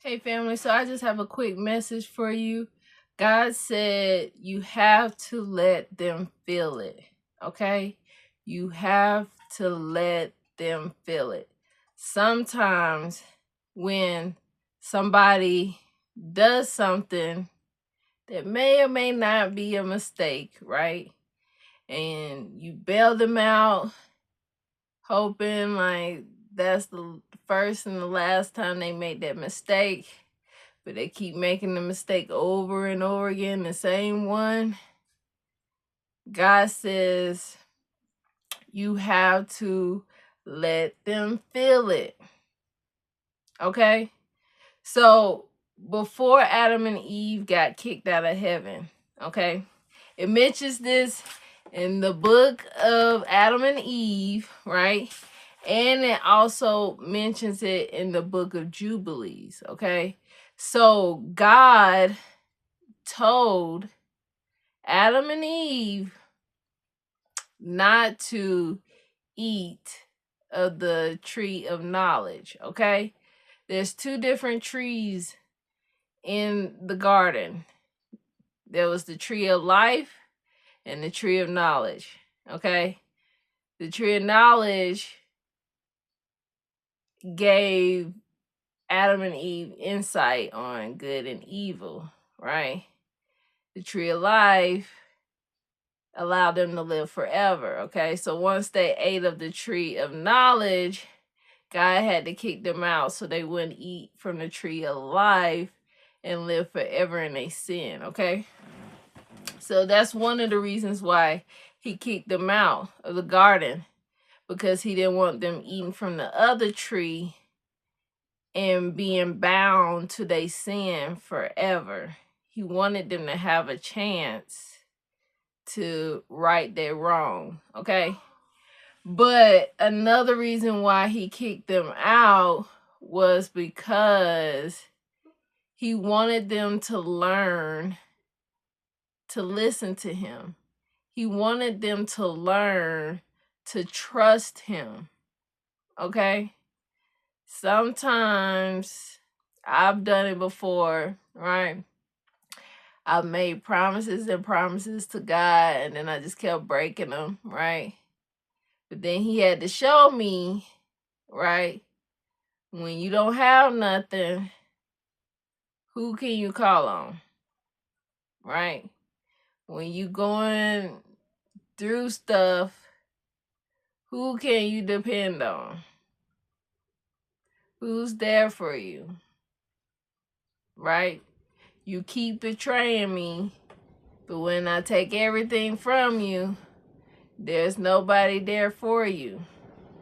Hey family, so I just have a quick message for you. God said you have to let them feel it, okay? You have to let them feel it. Sometimes when somebody does something that may or may not be a mistake, right? And you bail them out, hoping like that's the first and the last time they make that mistake, but they keep making the mistake over and over again, the same one. God says you have to let them feel it. Okay? So before Adam and Eve got kicked out of heaven, okay? It mentions this in the book of Adam and Eve, right? And it also mentions it in the book of Jubilees, okay? So God told Adam and Eve not to eat of the tree of knowledge, okay? There's two different trees in the garden. There was the tree of life and the tree of knowledge, okay? The tree of knowledge gave Adam and Eve insight on good and evil, right? The tree of life allowed them to live forever, okay? So once they ate of the tree of knowledge, God had to kick them out so they wouldn't eat from the tree of life and live forever in their sin, okay? So that's one of the reasons why he kicked them out of the garden, because he didn't want them eating from the other tree and being bound to their sin forever. He wanted them to have a chance to right their wrong, okay? But another reason why he kicked them out was because he wanted them to learn to listen to him. He wanted them to learn to trust him, okay? Sometimes I've done it before, right? I've made promises and promises to God, and then I just kept breaking them, right? But then he had to show me, right? When you don't have nothing, who can you call on, right? When you going through stuff, who can you depend on? Who's there for you, right? You keep betraying me, but when I take everything from you, there's nobody there for you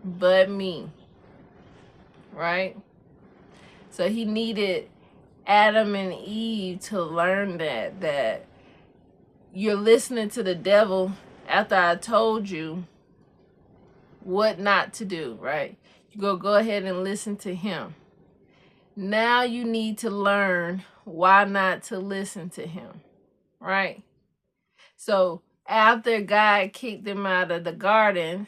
but me, right? So he needed Adam and Eve to learn that you're listening to the devil after I told you what not to do, right? You go ahead and listen to him. Now you need to learn why not to listen to him, right? So after God kicked them out of the garden,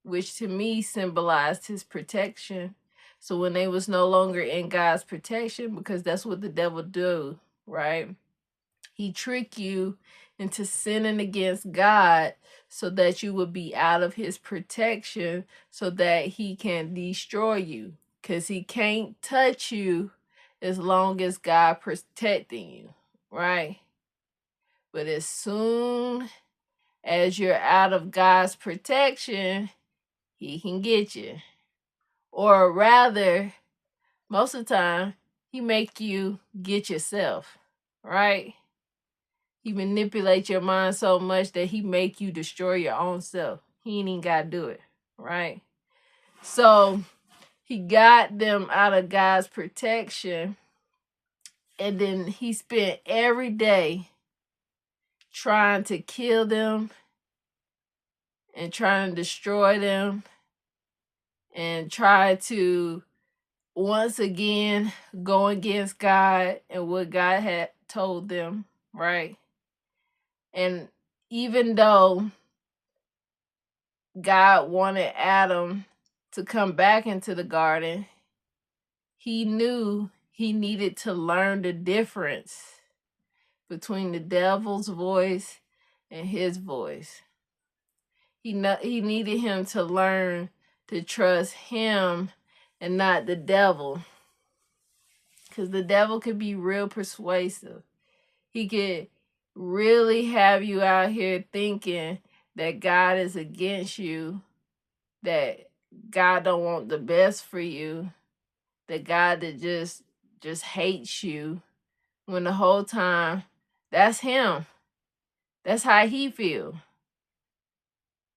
which to me symbolized his protection. So when they was no longer in God's protection, because that's what the devil do, right? He trick you into sinning against God so that you would be out of his protection so that he can destroy you. Because he can't touch you as long as God protecting you, right? But as soon as you're out of God's protection, he can get you. Or rather, most of the time, he make you get yourself, right? He manipulates your mind so much that he make you destroy your own self. He ain't even got to do it, right? So he got them out of God's protection, and then he spent every day trying to kill them and trying to destroy them and try to once again go against God and what God had told them, right? And even though God wanted Adam to come back into the garden, he knew he needed to learn the difference between the devil's voice and his voice. He needed him to learn to trust him and not the devil. Because the devil could be real persuasive. He could really have you out here thinking that God is against you, that God don't want the best for you, that God that just hates you, when the whole time that's him. That's how he feel.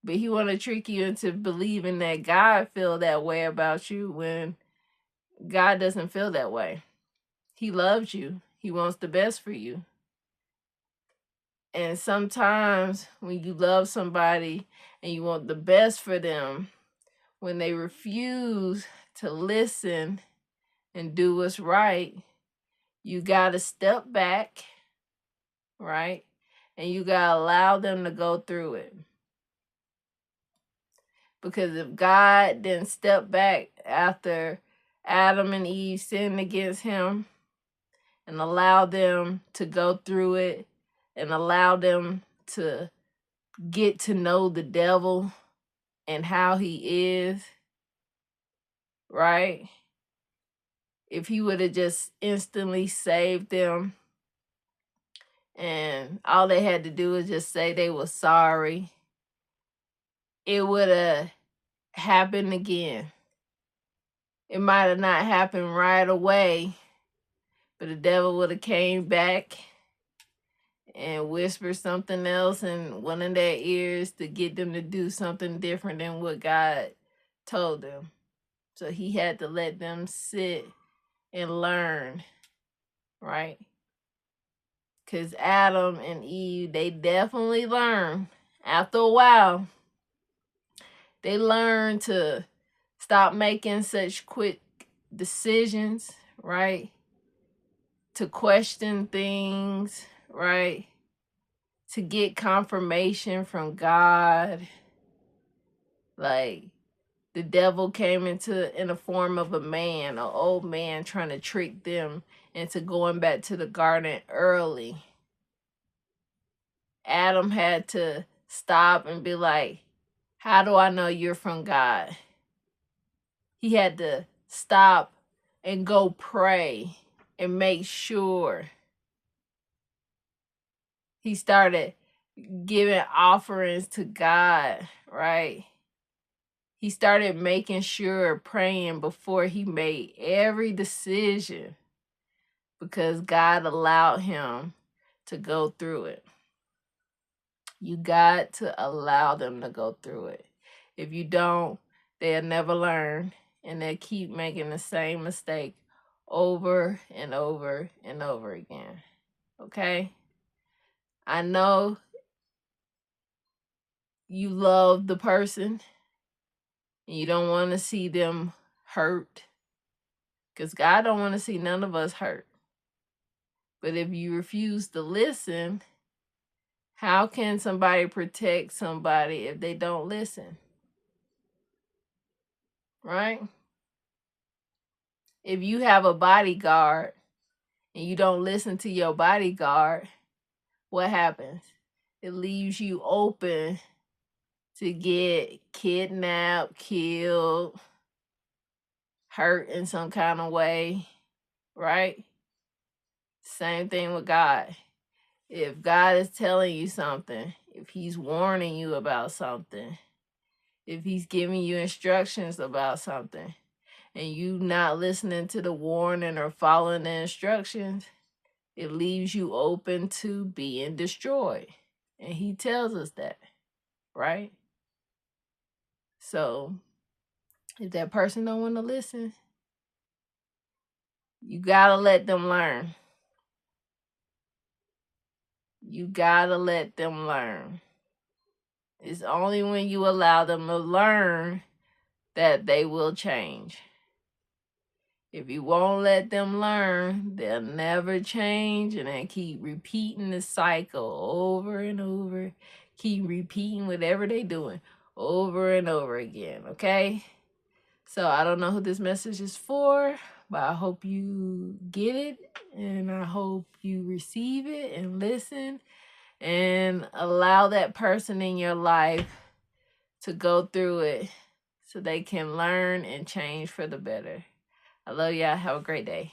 But he want to trick you into believing that God feel that way about you when God doesn't feel that way. He loves you. He wants the best for you. And sometimes when you love somebody and you want the best for them, when they refuse to listen and do what's right, you got to step back, right? And you got to allow them to go through it. Because if God didn't step back after Adam and Eve sinned against him and allow them to go through it and allow them to get to know the devil and how he is, right? If he would have just instantly saved them and all they had to do was just say they were sorry, it would have happened again. It might have not happened right away, but the devil would have came back and whispered something else in one of their ears to get them to do something different than what God told them. So he had to let them sit and learn, right? Because Adam and Eve, they definitely learned. After a while, they learned to stop making such quick decisions, right? To question things, right? To get confirmation from God. Like, the devil came in the form of a man, an old man, trying to trick them into going back to the garden early. Adam had to stop and be like, how do I know you're from God? He had to stop and go pray and make sure. He started giving offerings to God, right? He started making sure, praying before he made every decision because God allowed him to go through it. You got to allow them to go through it. If you don't, they'll never learn and they'll keep making the same mistake over and over and over again. Okay? I know you love the person and you don't want to see them hurt, because God don't want to see none of us hurt. But if you refuse to listen, how can somebody protect somebody if they don't listen? Right? If you have a bodyguard and you don't listen to your bodyguard, what happens? It leaves you open to get kidnapped, killed, hurt in some kind of way, right? Same thing with God. If God is telling you something, if he's warning you about something, if he's giving you instructions about something, and you not listening to the warning or following the instructions, it leaves you open to being destroyed. And he tells us that, right? So if that person don't want to listen, you gotta let them learn. You gotta let them learn. It's only when you allow them to learn that they will change. If you won't let them learn, they'll never change and they keep repeating the cycle over and over. Keep repeating whatever they're doing over and over again, okay? So I don't know who this message is for, But I hope you get it, and I hope you receive it and listen and allow that person in your life to go through it so they can learn and change for the better. I love y'all. Have a great day.